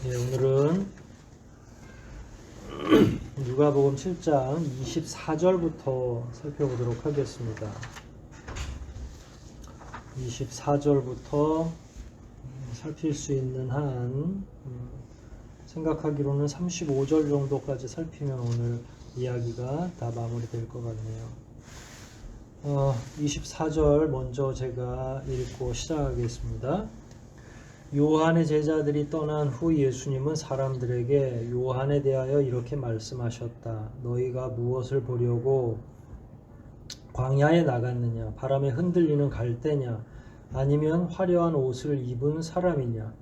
네, 오늘은 누가복음 7장 24절부터 살펴보도록 하겠습니다. 24절부터 살필 수 있는 한 생각하기로는 35절 정도까지 살피면 오늘 이야기가 다 마무리될 것 같네요. 24절 먼저 제가 읽고 시작하겠습니다. 요한의 제자들이 떠난 후 예수님은 사람들에게 요한에 대하여 이렇게 말씀하셨다. 너희가 무엇을 보려고 광야에 나갔느냐? 바람에 흔들리는 갈대냐? 아니면 화려한 옷을 입은 사람이냐?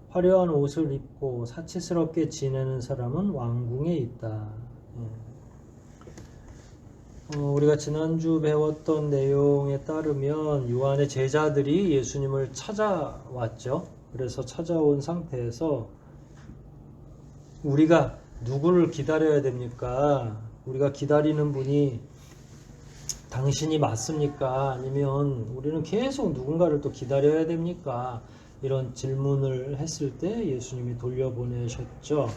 화려한 옷을 입고 사치스럽게 지내는 사람은 왕궁에 있다. 우리가 지난주 배웠던 내용에 따르면 요한의 제자들이 예수님을 찾아왔죠. 그래서 찾아온 상태에서 우리가 누구를 기다려야 됩니까? 우리가 기다리는 분이 당신이 맞습니까? 아니면 우리는 계속 누군가를 또 기다려야 됩니까? 이런 질문을 했을 때 예수님이 돌려보내셨죠.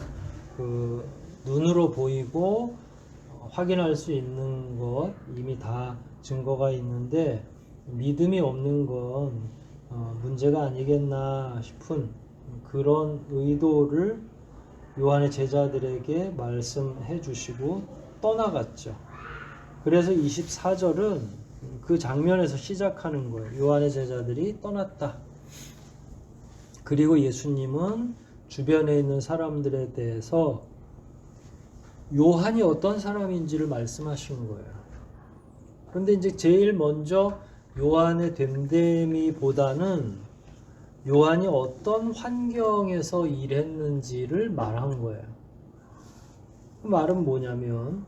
눈으로 보이고 확인할 수 있는 것 이미 다 증거가 있는데 믿음이 없는 건 문제가 아니겠나 싶은 그런 의도를 요한의 제자들에게 말씀해 주시고 떠나갔죠. 그래서 24절은 그 장면에서 시작하는 거예요. 요한의 제자들이 떠났다. 그리고 예수님은 주변에 있는 사람들에 대해서 요한이 어떤 사람인지를 말씀하신 거예요. 그런데 이제 제일 먼저 요한의 됨됨이보다는 요한이 어떤 환경에서 일했는지를 말한 거예요. 그 말은 뭐냐면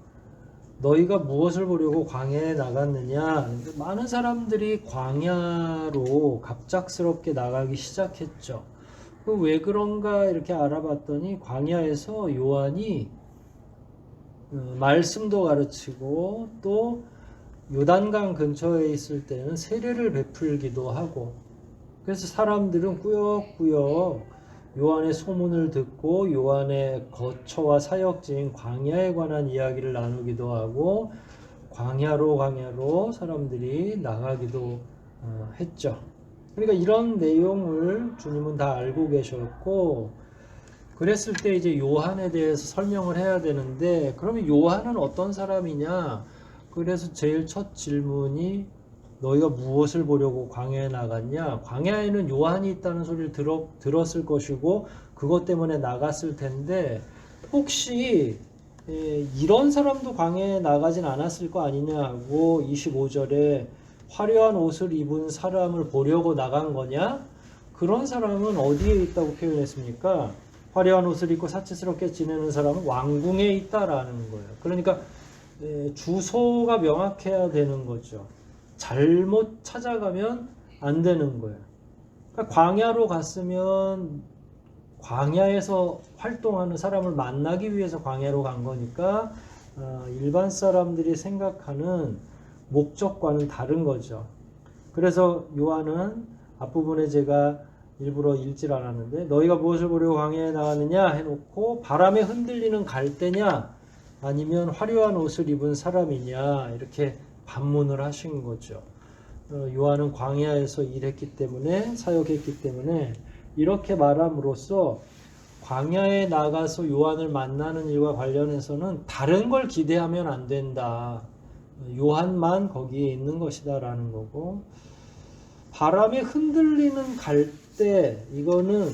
너희가 무엇을 보려고 광야에 나갔느냐? 많은 사람들이 광야로 갑작스럽게 나가기 시작했죠. 왜 그런가 이렇게 알아봤더니 광야에서 요한이 말씀도 가르치고 또 요단강 근처에 있을 때는 세례를 베풀기도 하고 그래서 사람들은 꾸역꾸역 요한의 소문을 듣고 요한의 거처와 사역지인 광야에 관한 이야기를 나누기도 하고 광야로 사람들이 나가기도 했죠. 그러니까 이런 내용을 주님은 다 알고 계셨고 그랬을 때 이제 요한에 대해서 설명을 해야 되는데 그러면 요한은 어떤 사람이냐? 그래서 제일 첫 질문이 너희가 무엇을 보려고 광야에 나갔냐? 광야에는 요한이 있다는 소리를 들었을 것이고 그것 때문에 나갔을 텐데 혹시 이런 사람도 광야에 나가진 않았을 거 아니냐고 25절에 화려한 옷을 입은 사람을 보려고 나간 거냐? 그런 사람은 어디에 있다고 표현했습니까? 화려한 옷을 입고 사치스럽게 지내는 사람은 왕궁에 있다라는 거예요. 그러니까 주소가 명확해야 되는 거죠. 잘못 찾아가면 안 되는 거예요. 그러니까 광야로 갔으면 광야에서 활동하는 사람을 만나기 위해서 광야로 간 거니까 일반 사람들이 생각하는 목적과는 다른 거죠. 그래서 요한은 앞부분에 제가 일부러 읽질 않았는데 너희가 무엇을 보려고 광야에 나갔느냐 해놓고 바람에 흔들리는 갈대냐 아니면 화려한 옷을 입은 사람이냐 이렇게 반문을 하신 거죠. 요한은 광야에서 일했기 때문에 사역했기 때문에 이렇게 말함으로써 광야에 나가서 요한을 만나는 일과 관련해서는 다른 걸 기대하면 안 된다. 요한만 거기에 있는 것이다 라는 거고 바람에 흔들리는 갈대 이거는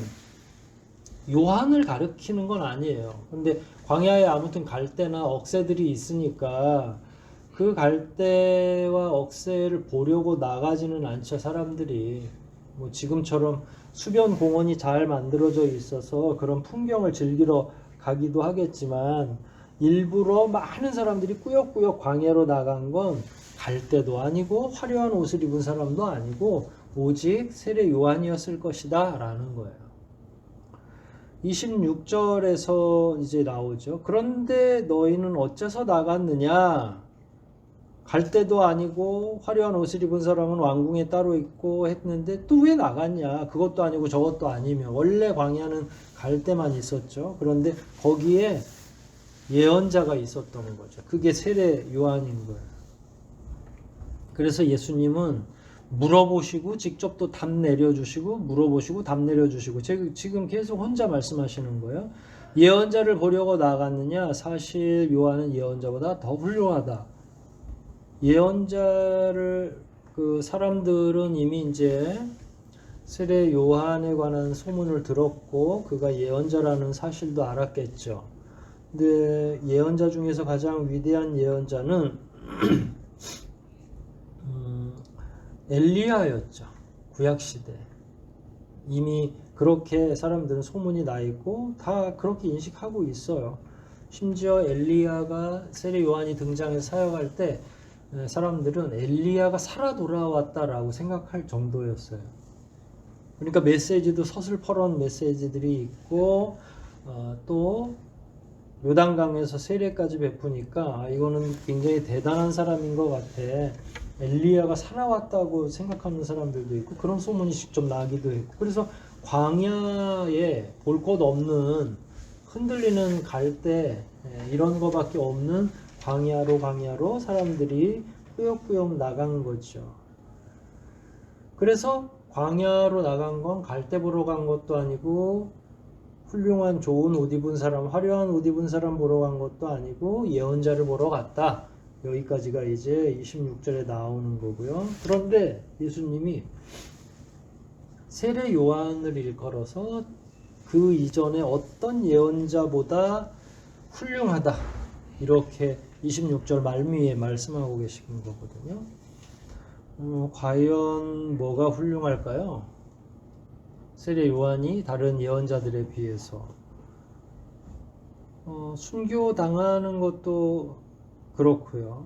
요한을 가리키는 건 아니에요. 근데 광야에 아무튼 갈대나 억새들이 있으니까 그 갈대와 억새를 보려고 나가지는 않죠. 사람들이 뭐 지금처럼 수변 공원이 잘 만들어져 있어서 그런 풍경을 즐기러 가기도 하겠지만 일부러 많은 사람들이 꾸역꾸역 광야로 나간 건 갈대도 아니고 화려한 옷을 입은 사람도 아니고 오직 세례 요한이었을 것이다 라는 거예요. 26절에서 이제 나오죠. 그런데 너희는 어째서 나갔느냐? 갈대도 아니고 화려한 옷을 입은 사람은 왕궁에 따로 있고 했는데 또 왜 나갔냐? 그것도 아니고 저것도 아니며 원래 광야는 갈대만 있었죠. 그런데 거기에 예언자가 있었던 거죠. 그게 세례 요한인 거예요. 그래서 예수님은 물어보시고 직접 또 답 내려주시고 물어보시고 답 내려주시고 지금 계속 혼자 말씀하시는 거예요. 예언자를 보려고 나갔느냐? 사실 요한은 예언자보다 더 훌륭하다. 예언자를 그 사람들은 이미 이제 세례 요한에 관한 소문을 들었고 그가 예언자라는 사실도 알았겠죠. 근데 예언자 중에서 가장 위대한 예언자는 엘리야였죠. 구약시대. 이미 그렇게 사람들은 소문이 나 있고 다 그렇게 인식하고 있어요. 심지어 엘리야가 세례 요한이 등장해서 사역할 때 사람들은 엘리야가 살아 돌아왔다라고 생각할 정도였어요. 그러니까 메시지도 서슬퍼런 메시지들이 있고 또 요단강에서 세례까지 베푸니까 이거는 굉장히 대단한 사람인 것 같아. 엘리야가 살아왔다고 생각하는 사람들도 있고 그런 소문이 직접 나기도 했고 그래서 광야에 볼 것 없는 흔들리는 갈대 이런 거밖에 없는 광야로 사람들이 꾸역꾸역 나간 거죠. 그래서 광야로 나간 건 갈대 보러 간 것도 아니고 훌륭한 좋은 옷 입은 사람, 화려한 옷 입은 사람 보러 간 것도 아니고 예언자를 보러 갔다. 여기까지가 이제 26절에 나오는 거고요. 그런데 예수님이 세례 요한을 일컬어서 그 이전에 어떤 예언자보다 훌륭하다. 이렇게 26절 말미에 말씀하고 계시는 거거든요. 과연 뭐가 훌륭할까요? 세례 요한이 다른 예언자들에 비해서 순교당하는 것도 그렇고요.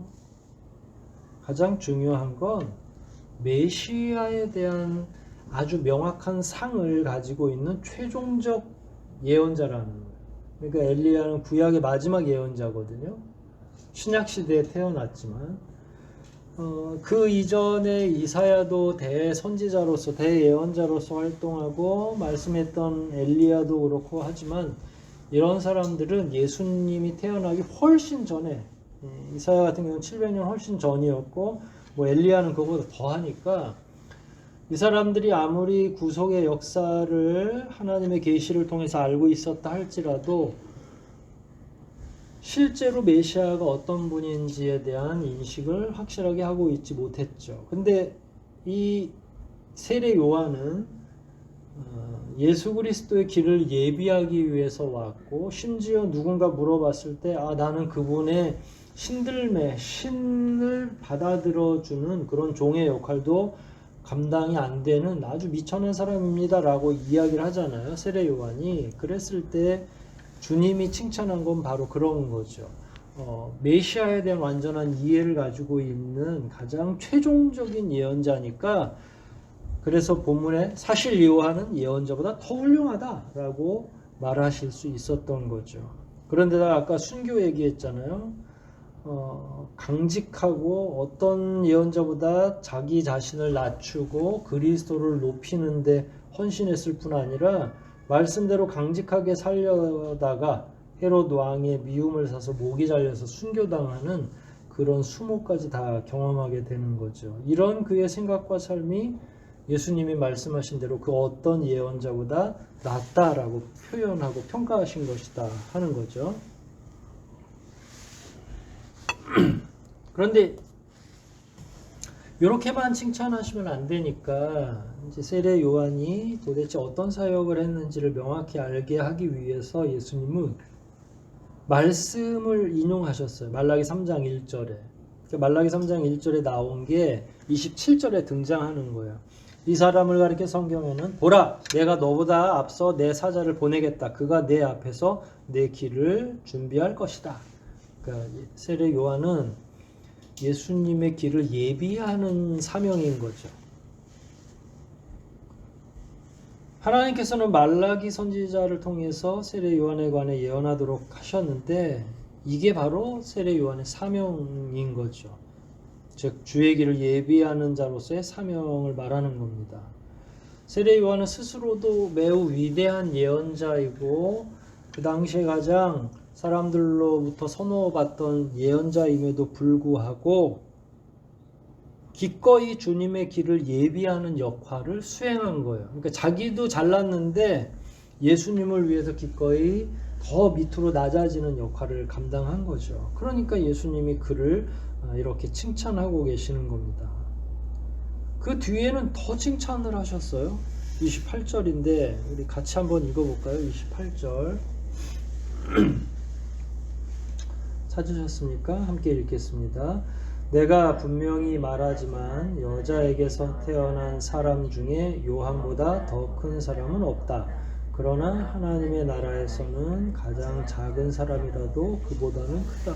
가장 중요한 건 메시아에 대한 아주 명확한 상을 가지고 있는 최종적 예언자라는 거예요. 그러니까 엘리야는 구약의 마지막 예언자거든요. 신약 시대에 태어났지만 그 이전에 이사야도 대선지자로서 대예언자로서 활동하고 말씀했던 엘리야도 그렇고 하지만 이런 사람들은 예수님이 태어나기 훨씬 전에 이사야 같은 경우는 700년 훨씬 전이었고 뭐 엘리야는 그거보다 더 하니까 이 사람들이 아무리 구속의 역사를 하나님의 계시를 통해서 알고 있었다 할지라도 실제로 메시아가 어떤 분인지에 대한 인식을 확실하게 하고 있지 못했죠. 근데 이 세례 요한은 예수 그리스도의 길을 예비하기 위해서 왔고 심지어 누군가 물어봤을 때 나는 그분의 신들매, 신을 받아들여주는 그런 종의 역할도 감당이 안 되는 아주 미천한 사람입니다 라고 이야기를 하잖아요. 세례 요한이. 그랬을 때 주님이 칭찬한 건 바로 그런 거죠. 메시아에 대한 완전한 이해를 가지고 있는 가장 최종적인 예언자니까 그래서 본문에 사실 요한은 예언자보다 더 훌륭하다라고 말하실 수 있었던 거죠. 그런데 아까 순교 얘기했잖아요. 강직하고 어떤 예언자보다 자기 자신을 낮추고 그리스도를 높이는데 헌신했을 뿐 아니라 말씀대로 강직하게 살려다가 헤롯 왕의 미움을 사서 목이 잘려서 순교당하는 그런 수모까지 다 경험하게 되는 거죠. 이런 그의 생각과 삶이 예수님이 말씀하신 대로 그 어떤 예언자보다 낫다라고 표현하고 평가하신 것이다 하는 거죠. 그런데 이렇게만 칭찬하시면 안 되니까 이제 세례 요한이 도대체 어떤 사역을 했는지를 명확히 알게 하기 위해서 예수님은 말씀을 인용하셨어요. 말라기 3장 1절에. 말라기 3장 1절에 나온 게 27절에 등장하는 거예요. 이 사람을 가리켜 성경에는 보라 내가 너보다 앞서 내 사자를 보내겠다. 그가 내 앞에서 내 길을 준비할 것이다. 그러니까 세례 요한은 예수님의 길을 예비하는 사명인 거죠. 하나님께서는 말라기 선지자를 통해서 세례 요한에 관해 예언하도록 하셨는데 이게 바로 세례 요한의 사명인 거죠. 즉 주의 길을 예비하는 자로서의 사명을 말하는 겁니다. 세례 요한은 스스로도 매우 위대한 예언자이고 그 당시에 가장 사람들로부터 선호받던 예언자임에도 불구하고 기꺼이 주님의 길을 예비하는 역할을 수행한 거예요. 그러니까 자기도 잘났는데 예수님을 위해서 기꺼이 더 밑으로 낮아지는 역할을 감당한 거죠. 그러니까 예수님이 그를 이렇게 칭찬하고 계시는 겁니다. 그 뒤에는 더 칭찬을 하셨어요. 28절인데 우리 같이 한번 읽어볼까요? 28절 찾으셨습니까? 함께 읽겠습니다. 내가 분명히 말하지만 여자에게서 태어난 사람 중에 요한보다 더 큰 사람은 없다. 그러나 하나님의 나라에서는 가장 작은 사람이라도 그보다는 크다.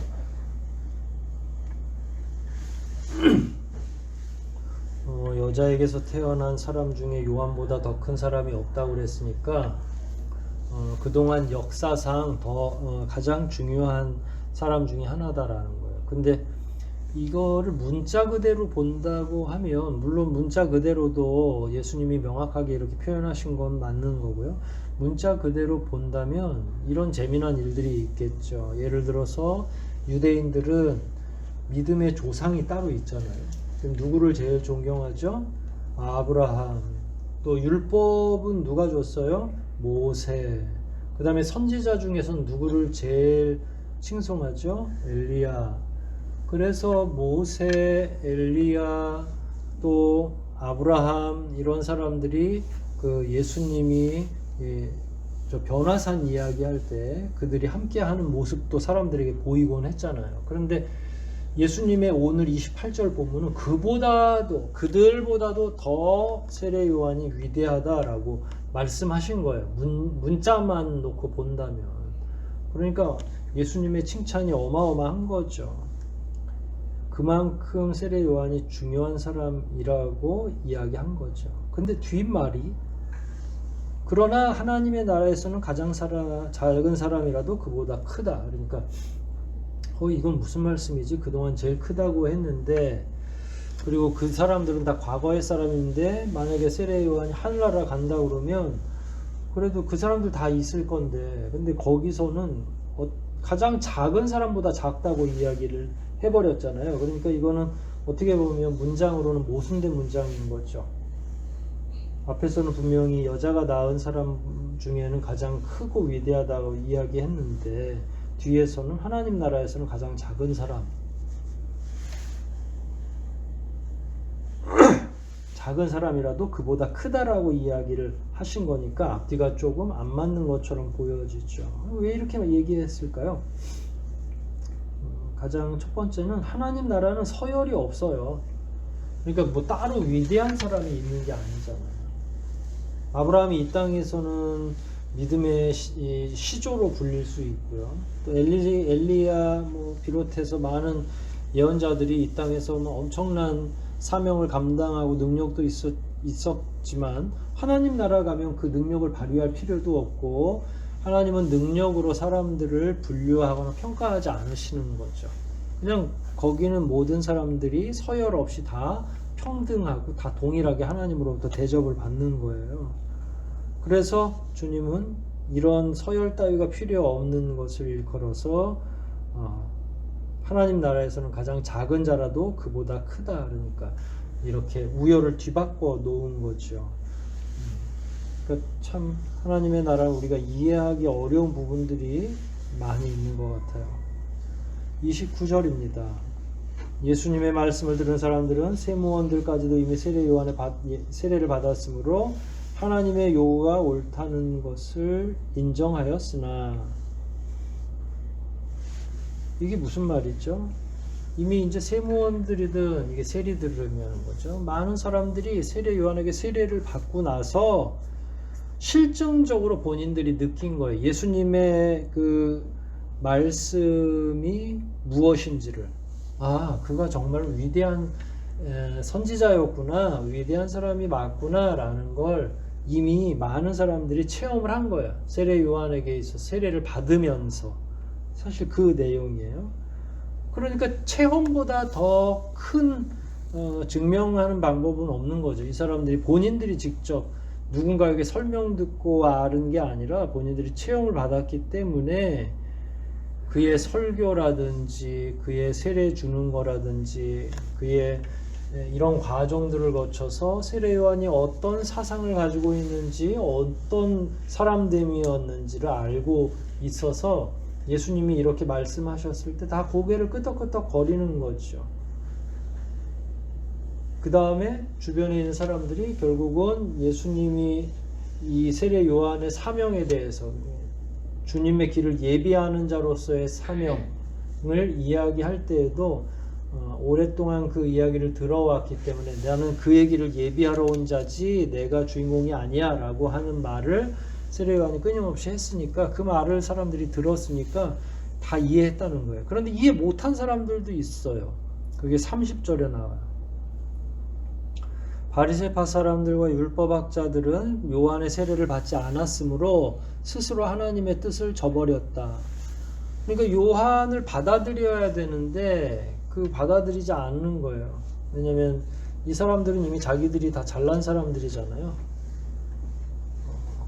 여자에게서 태어난 사람 중에 요한보다 더 큰 사람이 없다고 그랬으니까 그동안 역사상 가장 중요한 사람 중에 하나다라는 거예요. 근데 이거를 문자 그대로 본다고 하면 물론 문자 그대로도 예수님이 명확하게 이렇게 표현하신 건 맞는 거고요. 문자 그대로 본다면 이런 재미난 일들이 있겠죠. 예를 들어서 유대인들은 믿음의 조상이 따로 있잖아요. 그럼 누구를 제일 존경하죠? 아브라함. 또 율법은 누가 줬어요? 모세. 그 다음에 선지자 중에서는 누구를 제일 칭송하죠? 엘리야. 그래서 모세, 엘리야, 또 아브라함 이런 사람들이 그 예수님이 저 변화산 이야기할 때 그들이 함께하는 모습도 사람들에게 보이곤 했잖아요. 그런데 예수님의 오늘 28절 본문은 그들보다도 더 세례 요한이 위대하다라고 말씀하신 거예요. 문자만 놓고 본다면. 그러니까 예수님의 칭찬이 어마어마한 거죠. 그만큼 세례 요한이 중요한 사람이라고 이야기한 거죠. 근데 뒷말이 그러나 하나님의 나라에서는 가장 작은 사람이라도 그보다 크다. 그러니까 이건 무슨 말씀이지? 그동안 제일 크다고 했는데 그리고 그 사람들은 다 과거의 사람인데 만약에 세례 요한이 하늘나라 간다 그러면 그래도 그 사람들 다 있을 건데 근데 거기서는 가장 작은 사람보다 작다고 이야기를 해버렸잖아요. 그러니까 이거는 어떻게 보면 문장으로는 모순된 문장인 거죠. 앞에서는 분명히 여자가 낳은 사람 중에는 가장 크고 위대하다고 이야기했는데 뒤에서는 하나님 나라에서는 가장 작은 사람 작은 사람이라도 그보다 크다라고 이야기를 하신 거니까 앞뒤가 조금 안 맞는 것처럼 보여지죠. 왜 이렇게 얘기했을까요? 가장 첫 번째는 하나님 나라는 서열이 없어요. 그러니까 뭐 따로 위대한 사람이 있는 게 아니잖아요. 아브라함이 이 땅에서는 믿음의 시조로 불릴 수 있고요. 또 엘리야 비롯해서 많은 예언자들이 이 땅에서는 엄청난 사명을 감당하고 능력도 있었지만 하나님 나라 가면 그 능력을 발휘할 필요도 없고 하나님은 능력으로 사람들을 분류하거나 평가하지 않으시는 거죠. 그냥 거기는 모든 사람들이 서열 없이 다 평등하고 다 동일하게 하나님으로부터 대접을 받는 거예요. 그래서 주님은 이런 서열 따위가 필요 없는 것을 일컬어서 하나님 나라에서는 가장 작은 자라도 그보다 크다. 그러니까 이렇게 우열을 뒤바꿔 놓은 거죠. 그러니까 참 하나님의 나라를 우리가 이해하기 어려운 부분들이 많이 있는 것 같아요. 29절입니다. 예수님의 말씀을 들은 사람들은 세무원들까지도 이미 세례를 받았으므로 하나님의 요구가 옳다는 것을 인정하였으나 이게 무슨 말이죠? 이미 이제 세무원들이든 이게 세리들이라는 거죠. 많은 사람들이 세례 요한에게 세례를 받고 나서 실증적으로 본인들이 느낀 거예요. 예수님의 그 말씀이 무엇인지를. 그가 정말 위대한 선지자였구나, 위대한 사람이 맞구나 라는 걸 이미 많은 사람들이 체험을 한 거예요. 세례 요한에게 있어 세례를 받으면서. 사실 그 내용이에요. 그러니까 체험보다 더 큰 증명하는 방법은 없는 거죠. 이 사람들이 본인들이 직접 누군가에게 설명 듣고 아는 게 아니라 본인들이 체험을 받았기 때문에 그의 설교라든지 그의 세례 주는 거라든지 그의 이런 과정들을 거쳐서 세례 요한이 어떤 사상을 가지고 있는지 어떤 사람됨이었는지를 알고 있어서 예수님이 이렇게 말씀하셨을 때 다 고개를 끄덕끄덕 거리는 거죠. 그 다음에 주변에 있는 사람들이 결국은 예수님이 이 세례 요한의 사명에 대해서 주님의 길을 예비하는 자로서의 사명을 이야기할 때에도 오랫동안 그 이야기를 들어왔기 때문에 나는 그의 길을 예비하러 온 자지 내가 주인공이 아니야 라고 하는 말을 세례 요한이 끊임없이 했으니까 그 말을 사람들이 들었으니까 다 이해했다는 거예요. 그런데 이해 못한 사람들도 있어요. 그게 30절에 나와요. 바리새파 사람들과 율법학자들은 요한의 세례를 받지 않았으므로 스스로 하나님의 뜻을 저버렸다. 그러니까 요한을 받아들여야 되는데 그 받아들이지 않는 거예요. 왜냐면 이 사람들은 이미 자기들이 다 잘난 사람들이잖아요.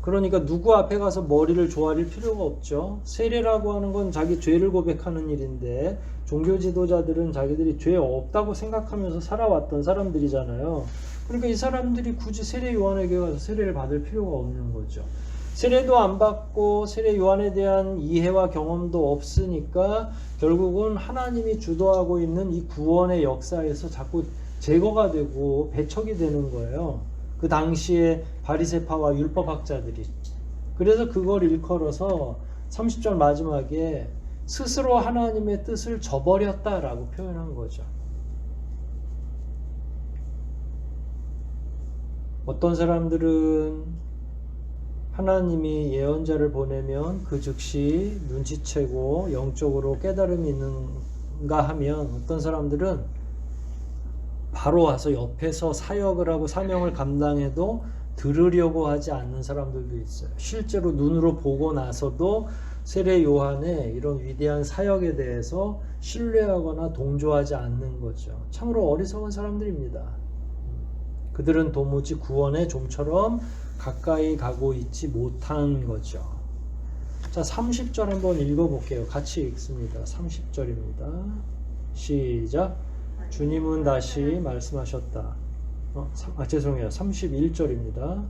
그러니까 누구 앞에 가서 머리를 조아릴 필요가 없죠. 세례라고 하는 건 자기 죄를 고백하는 일인데 종교 지도자들은 자기들이 죄 없다고 생각하면서 살아왔던 사람들이잖아요. 그러니까 이 사람들이 굳이 세례 요한에게 가서 세례를 받을 필요가 없는 거죠. 세례도 안 받고 세례 요한에 대한 이해와 경험도 없으니까 결국은 하나님이 주도하고 있는 이 구원의 역사에서 자꾸 제거가 되고 배척이 되는 거예요. 그 당시에 바리새파와 율법학자들이. 그래서 그걸 일컬어서 30절 마지막에 스스로 하나님의 뜻을 저버렸다라고 표현한 거죠. 어떤 사람들은 하나님이 예언자를 보내면 그 즉시 눈치채고 영적으로 깨달음이 있는가 하면 어떤 사람들은 바로 와서 옆에서 사역을 하고 사명을 감당해도 들으려고 하지 않는 사람들도 있어요. 실제로 눈으로 보고 나서도 세례 요한의 이런 위대한 사역에 대해서 신뢰하거나 동조하지 않는 거죠. 참으로 어리석은 사람들입니다. 그들은 도무지 구원의 종처럼 가까이 가고 있지 못한 거죠. 자, 30절 한번 읽어볼게요. 같이 읽습니다. 30절입니다. 시작. 주님은 다시 말씀하셨다. 죄송해요. 31절입니다.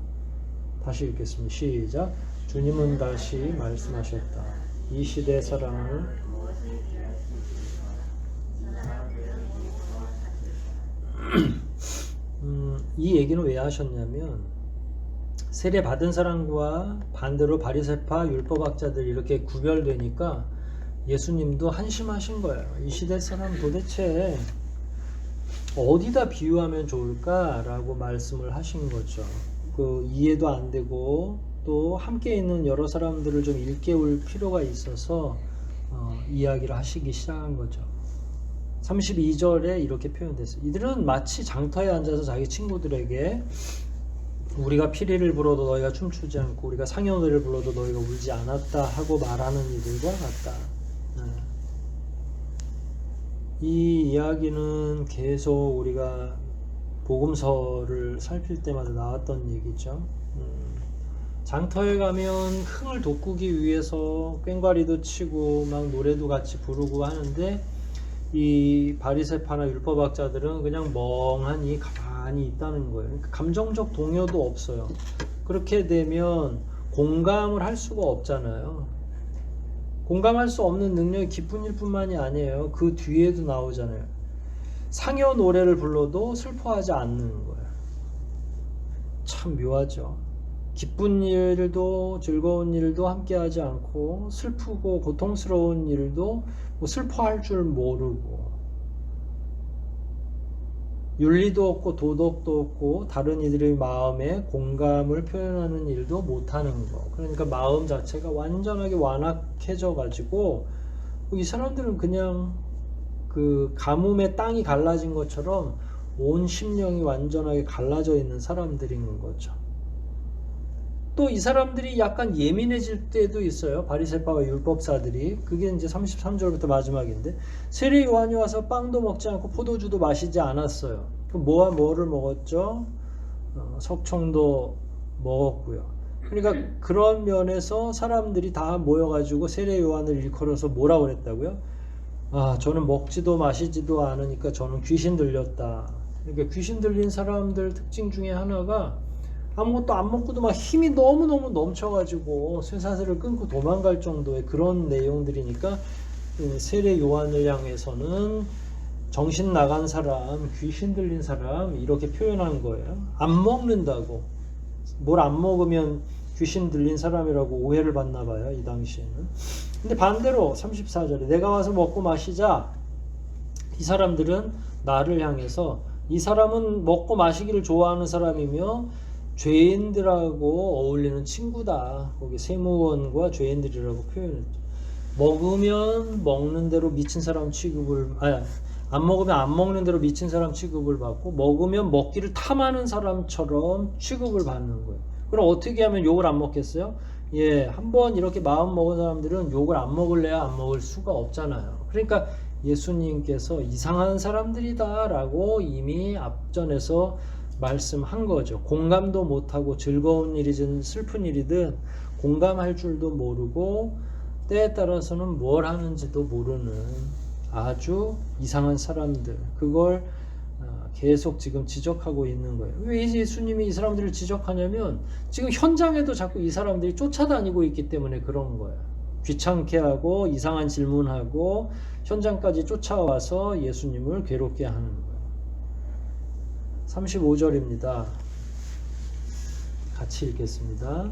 다시 읽겠습니다. 시작. 주님은 다시 말씀하셨다. 이 시대 사랑을 이 얘기는 왜 하셨냐면 세례 받은 사람과 반대로 바리새파 율법학자들 이렇게 구별되니까 예수님도 한심하신 거예요. 이 시대 사람 도대체 어디다 비유하면 좋을까라고 말씀을 하신 거죠. 그 이해도 안 되고 또 함께 있는 여러 사람들을 좀 일깨울 필요가 있어서 이야기를 하시기 시작한 거죠. 32절에 이렇게 표현됐어요. 이들은 마치 장터에 앉아서 자기 친구들에게 우리가 피리를 불어도 너희가 춤추지 않고 우리가 상여노래를 불러도 너희가 울지 않았다 하고 말하는 이들과 같다. 이 이야기는 계속 우리가 복음서를 살필 때마다 나왔던 얘기죠. 장터에 가면 흥을 돋구기 위해서 꽹과리도 치고 막 노래도 같이 부르고 하는데 이 바리새파나 율법학자들은 그냥 멍하니 가만히 있다는 거예요. 그러니까 감정적 동요도 없어요. 그렇게 되면 공감을 할 수가 없잖아요. 공감할 수 없는 능력이 기쁜 일뿐만이 아니에요. 그 뒤에도 나오잖아요. 상여 노래를 불러도 슬퍼하지 않는 거예요. 참 묘하죠. 기쁜 일도 즐거운 일도 함께 하지 않고 슬프고 고통스러운 일도 뭐 슬퍼할 줄 모르고 윤리도 없고 도덕도 없고 다른 이들의 마음에 공감을 표현하는 일도 못하는 거. 그러니까 마음 자체가 완전하게 완악해져 가지고 이 사람들은 그냥 그 가뭄에 땅이 갈라진 것처럼 온 심령이 완전하게 갈라져 있는 사람들인 거죠. 또 이 사람들이 약간 예민해질 때도 있어요. 바리새파와 율법사들이. 그게 이제 33절부터 마지막인데, 세례 요한이 와서 빵도 먹지 않고 포도주도 마시지 않았어요. 그럼 뭐를 먹었죠? 석청도 먹었고요. 그러니까 그런 면에서 사람들이 다 모여가지고 세례 요한을 일컬어서 뭐라고 그랬다고요? 저는 먹지도 마시지도 않으니까 저는 귀신 들렸다. 그러니까 귀신 들린 사람들 특징 중에 하나가 아무것도 안 먹고도 막 힘이 너무너무 넘쳐가지고 쇠사슬을 끊고 도망갈 정도의 그런 내용들이니까, 세례 요한을 향해서는 정신 나간 사람, 귀신 들린 사람 이렇게 표현한 거예요. 안 먹는다고. 뭘 안 먹으면 귀신 들린 사람이라고 오해를 받나 봐요, 이 당시에는. 근데 반대로 34절에 내가 와서 먹고 마시자, 이 사람들은 나를 향해서 이 사람은 먹고 마시기를 좋아하는 사람이며 죄인들하고 어울리는 친구다. 거기 세무원과 죄인들이라고 표현했죠. 먹으면 먹는 대로 미친 사람 취급을, 안 먹으면 안 먹는 대로 미친 사람 취급을 받고, 먹으면 먹기를 탐하는 사람처럼 취급을 받는 거예요. 그럼 어떻게 하면 욕을 안 먹겠어요? 한번 이렇게 마음 먹은 사람들은 욕을 안 먹을래야 안 먹을 수가 없잖아요. 그러니까 예수님께서 이상한 사람들이다 라고 이미 앞전에서 말씀한 거죠. 공감도 못하고 즐거운 일이든 슬픈 일이든 공감할 줄도 모르고 때에 따라서는 뭘 하는지도 모르는 아주 이상한 사람들, 그걸 계속 지금 지적하고 있는 거예요. 왜 예수님이 이 사람들을 지적하냐면 지금 현장에도 자꾸 이 사람들이 쫓아다니고 있기 때문에 그런 거예요. 귀찮게 하고 이상한 질문하고 현장까지 쫓아와서 예수님을 괴롭게 하는 거예요. 35절입니다. 같이 읽겠습니다.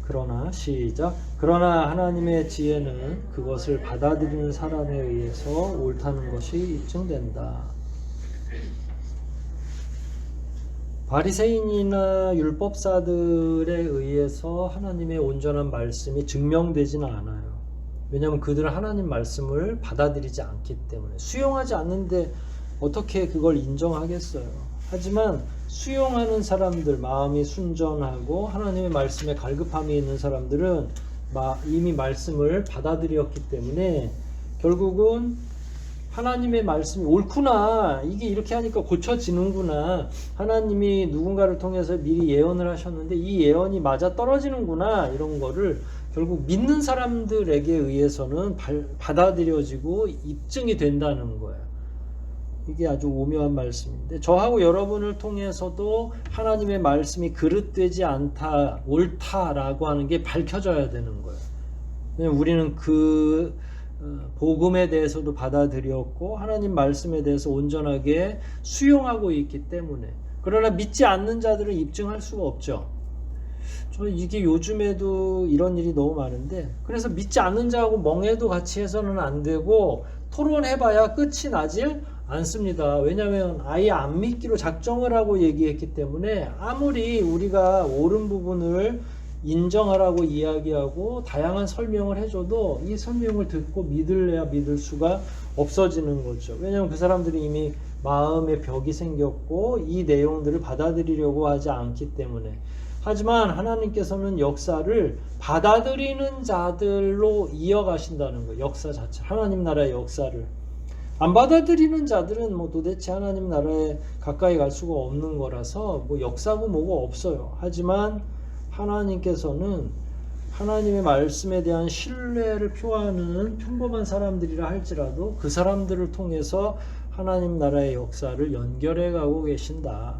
그러나 시작. 그러나 하나님의 지혜는 그것을 받아들이는 사람에 의해서 옳다는 것이 입증된다. 바리새인이나 율법사들에 의해서 하나님의 온전한 말씀이 증명되지는 않아요. 왜냐하면 그들은 하나님 말씀을 받아들이지 않기 때문에. 수용하지 않는데 어떻게 그걸 인정하겠어요. 하지만 수용하는 사람들, 마음이 순전하고 하나님의 말씀에 갈급함이 있는 사람들은 이미 말씀을 받아들였기 때문에 결국은 하나님의 말씀이 옳구나, 이게 이렇게 하니까 고쳐지는구나, 하나님이 누군가를 통해서 미리 예언을 하셨는데 이 예언이 맞아 떨어지는구나, 이런 거를 결국 믿는 사람들에게 의해서는 받아들여지고 입증이 된다는 거예요. 이게 아주 오묘한 말씀인데, 저하고 여러분을 통해서도 하나님의 말씀이 그릇되지 않다, 옳다라고 하는 게 밝혀져야 되는 거예요. 왜냐면 우리는 그 복음에 대해서도 받아들였고 하나님 말씀에 대해서 온전하게 수용하고 있기 때문에. 그러나 믿지 않는 자들은 입증할 수가 없죠. 저는 이게 요즘에도 이런 일이 너무 많은데, 그래서 믿지 않는 자하고 멍해도 같이 해서는 안 되고 토론해봐야 끝이 나질 않습니다. 왜냐하면 아예 안 믿기로 작정을 하고 얘기했기 때문에 아무리 우리가 옳은 부분을 인정하라고 이야기하고 다양한 설명을 해줘도 이 설명을 듣고 믿을래야 믿을 수가 없어지는 거죠. 왜냐하면 그 사람들이 이미 마음의 벽이 생겼고 이 내용들을 받아들이려고 하지 않기 때문에. 하지만 하나님께서는 역사를 받아들이는 자들로 이어가신다는 거예요. 역사 자체, 하나님 나라의 역사를. 안 받아들이는 자들은 도대체 하나님 나라에 가까이 갈 수가 없는 거라서 역사고 뭐고 없어요. 하지만 하나님께서는 하나님의 말씀에 대한 신뢰를 표하는 평범한 사람들이라 할지라도 그 사람들을 통해서 하나님 나라의 역사를 연결해 가고 계신다.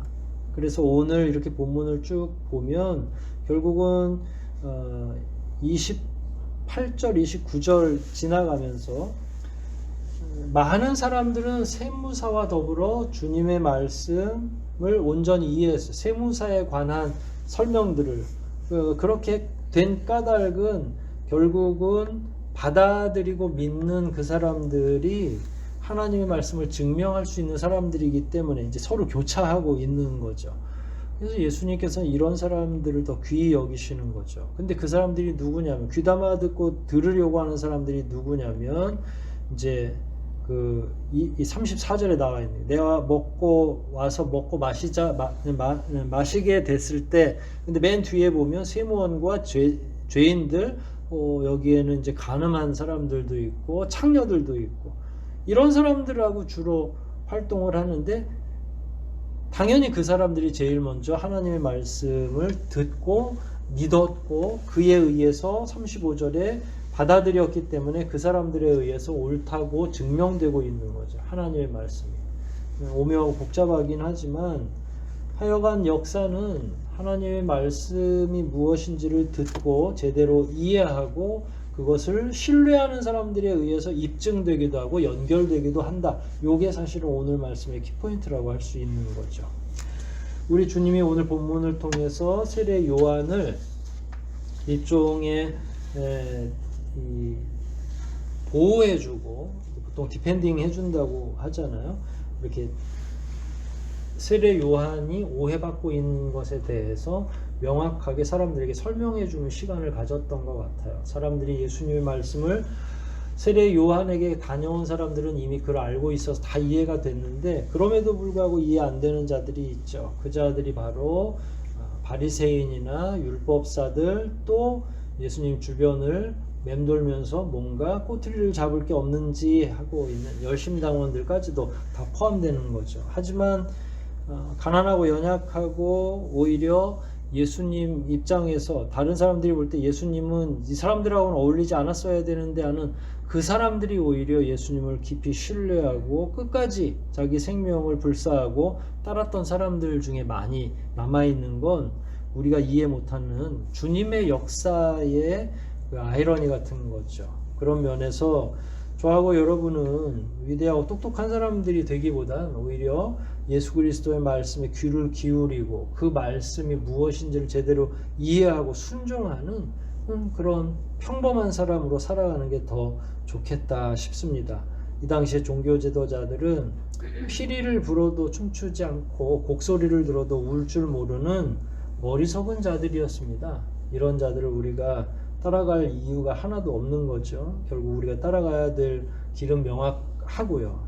그래서 오늘 이렇게 본문을 쭉 보면 결국은 28절, 29절 지나가면서 많은 사람들은 세무사와 더불어 주님의 말씀을 온전히 이해했어요. 세무사에 관한 설명들을. 그렇게 된 까닭은 결국은 받아들이고 믿는 그 사람들이 하나님의 말씀을 증명할 수 있는 사람들이기 때문에 이제 서로 교차하고 있는 거죠. 그래서 예수님께서는 이런 사람들을 더 귀히 여기시는 거죠. 근데 그 사람들이 누구냐면, 귀담아 듣고 들으려고 하는 사람들이 누구냐면 이제 이 34절에 나와 있는, 내가 먹고 와서 먹고 마시게 됐을 때, 근데 맨 뒤에 보면 세무원과 죄인들, 여기에는 이제 가늠한 사람들도 있고 창녀들도 있고 이런 사람들하고 주로 활동을 하는데, 당연히 그 사람들이 제일 먼저 하나님의 말씀을 듣고 믿었고 그에 의해서 35절에 받아들였기 때문에 그 사람들에 의해서 옳다고 증명되고 있는 거죠. 하나님의 말씀이. 오묘하고 복잡하긴 하지만 하여간 역사는 하나님의 말씀이 무엇인지를 듣고 제대로 이해하고 그것을 신뢰하는 사람들에 의해서 입증되기도 하고 연결되기도 한다. 이게 사실은 오늘 말씀의 키포인트라고 할 수 있는 거죠. 우리 주님이 오늘 본문을 통해서 세례 요한을 일종의 보호해주고, 보통 디펜딩 해준다고 하잖아요. 이렇게 세례 요한이 오해받고 있는 것에 대해서 명확하게 사람들에게 설명해주는 시간을 가졌던 것 같아요. 사람들이 예수님의 말씀을, 세례 요한에게 다녀온 사람들은 이미 그걸 알고 있어서 다 이해가 됐는데, 그럼에도 불구하고 이해 안 되는 자들이 있죠. 그 자들이 바로 바리새인이나 율법사들, 또 예수님 주변을 맴돌면서 뭔가 꼬투리를 잡을 게 없는지 하고 있는 열심당원들까지도 다 포함되는 거죠. 하지만 가난하고 연약하고 오히려 예수님 입장에서 다른 사람들이 볼 때 예수님은 이 사람들하고는 어울리지 않았어야 되는데 하는 그 사람들이 오히려 예수님을 깊이 신뢰하고 끝까지 자기 생명을 불사하고 따랐던 사람들 중에 많이 남아있는 건 우리가 이해 못하는 주님의 역사의 그 아이러니 같은 거죠. 그런 면에서 저하고 여러분은 위대하고 똑똑한 사람들이 되기보단 오히려 예수 그리스도의 말씀에 귀를 기울이고 그 말씀이 무엇인지를 제대로 이해하고 순종하는 그런 평범한 사람으로 살아가는 게 더 좋겠다 싶습니다. 이 당시에 종교 지도자들은 피리를 불어도 춤추지 않고 곡소리를 들어도 울 줄 모르는 어리석은 자들이었습니다. 이런 자들을 우리가 따라갈 이유가 하나도 없는 거죠. 결국 우리가 따라가야 될 길은 명확하고요.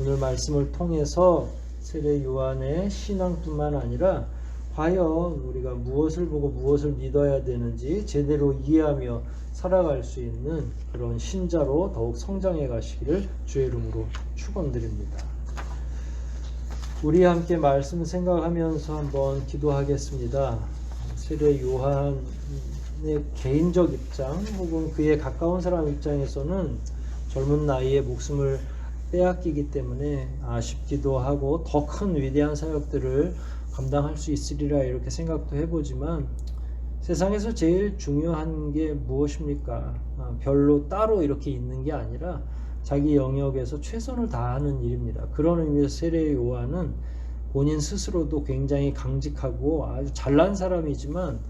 오늘 말씀을 통해서 세례 요한의 신앙뿐만 아니라 과연 우리가 무엇을 보고 무엇을 믿어야 되는지 제대로 이해하며 살아갈 수 있는 그런 신자로 더욱 성장해 가시기를 주의 이름으로 축원드립니다. 우리 함께 말씀 생각하면서 한번 기도하겠습니다. 세례 요한의 개인적 입장 혹은 그에 가까운 사람 입장에서는 젊은 나이에 목숨을 빼앗기기 때문에 아쉽기도 하고 더 큰 위대한 사역들을 감당할 수 있으리라 이렇게 생각도 해보지만, 세상에서 제일 중요한 게 무엇입니까? 별로 따로 이렇게 있는 게 아니라 자기 영역에서 최선을 다하는 일입니다. 그런 의미에서 세례 요한은 본인 스스로도 굉장히 강직하고 아주 잘난 사람이지만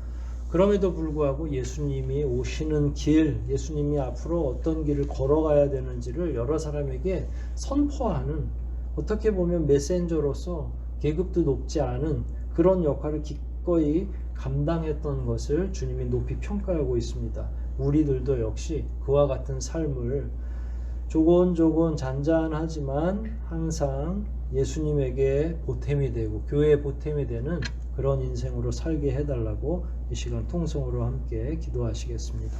그럼에도 불구하고 예수님이 오시는 길, 예수님이 앞으로 어떤 길을 걸어가야 되는지를 여러 사람에게 선포하는, 어떻게 보면 메신저로서 계급도 높지 않은 그런 역할을 기꺼이 감당했던 것을 주님이 높이 평가하고 있습니다. 우리들도 역시 그와 같은 삶을 조곤조곤 잔잔하지만 항상 예수님에게 보탬이 되고 교회의 보탬이 되는 그런 인생으로 살게 해달라고 이 시간 통성으로 함께 기도하시겠습니다.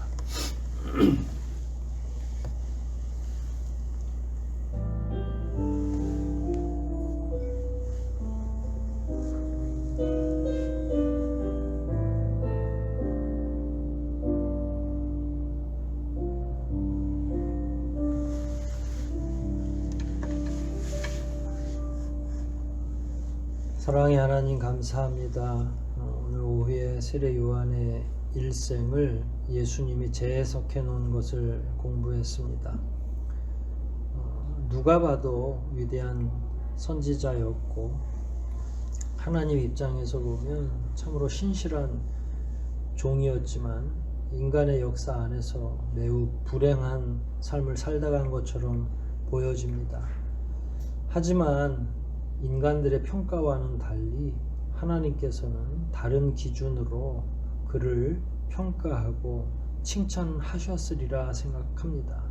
사랑의 하나님 감사합니다. 오늘 오후에 세례 요한의 일생을 예수님이 재해석해 놓은 것을 공부했습니다. 누가 봐도 위대한 선지자였고 하나님 입장에서 보면 참으로 신실한 종이었지만 인간의 역사 안에서 매우 불행한 삶을 살다 간 것처럼 보여집니다. 하지만 인간들의 평가와는 달리 하나님께서는 다른 기준으로 그를 평가하고 칭찬하셨으리라 생각합니다.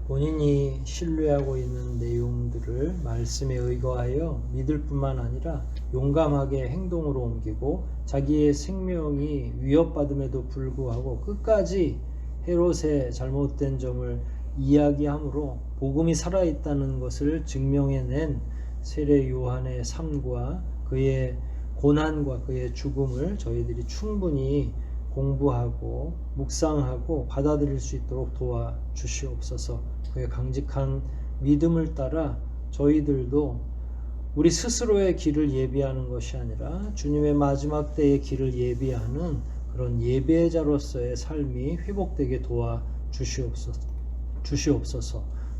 본인이 신뢰하고 있는 내용들을 말씀에 의거하여 믿을 뿐만 아니라 용감하게 행동으로 옮기고 자기의 생명이 위협받음에도 불구하고 끝까지 헤롯의 잘못된 점을 이야기함으로 복음이 살아있다는 것을 증명해낸 세례 요한의 삶과 그의 고난과 그의 죽음을 저희들이 충분히 공부하고 묵상하고 받아들일 수 있도록 도와주시옵소서. 그의 강직한 믿음을 따라 저희들도 우리 스스로의 길을 예비하는 것이 아니라 주님의 마지막 때의 길을 예비하는 그런 예배자로서의 삶이 회복되게 도와주시옵소서.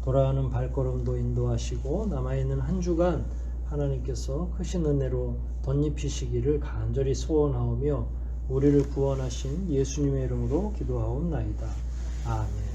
돌아가는 발걸음도 인도하시고 남아있는 한 주간 하나님께서 크신 은혜로 덧입히시기를 간절히 소원하오며 우리를 구원하신 예수님의 이름으로 기도하옵나이다. 아멘.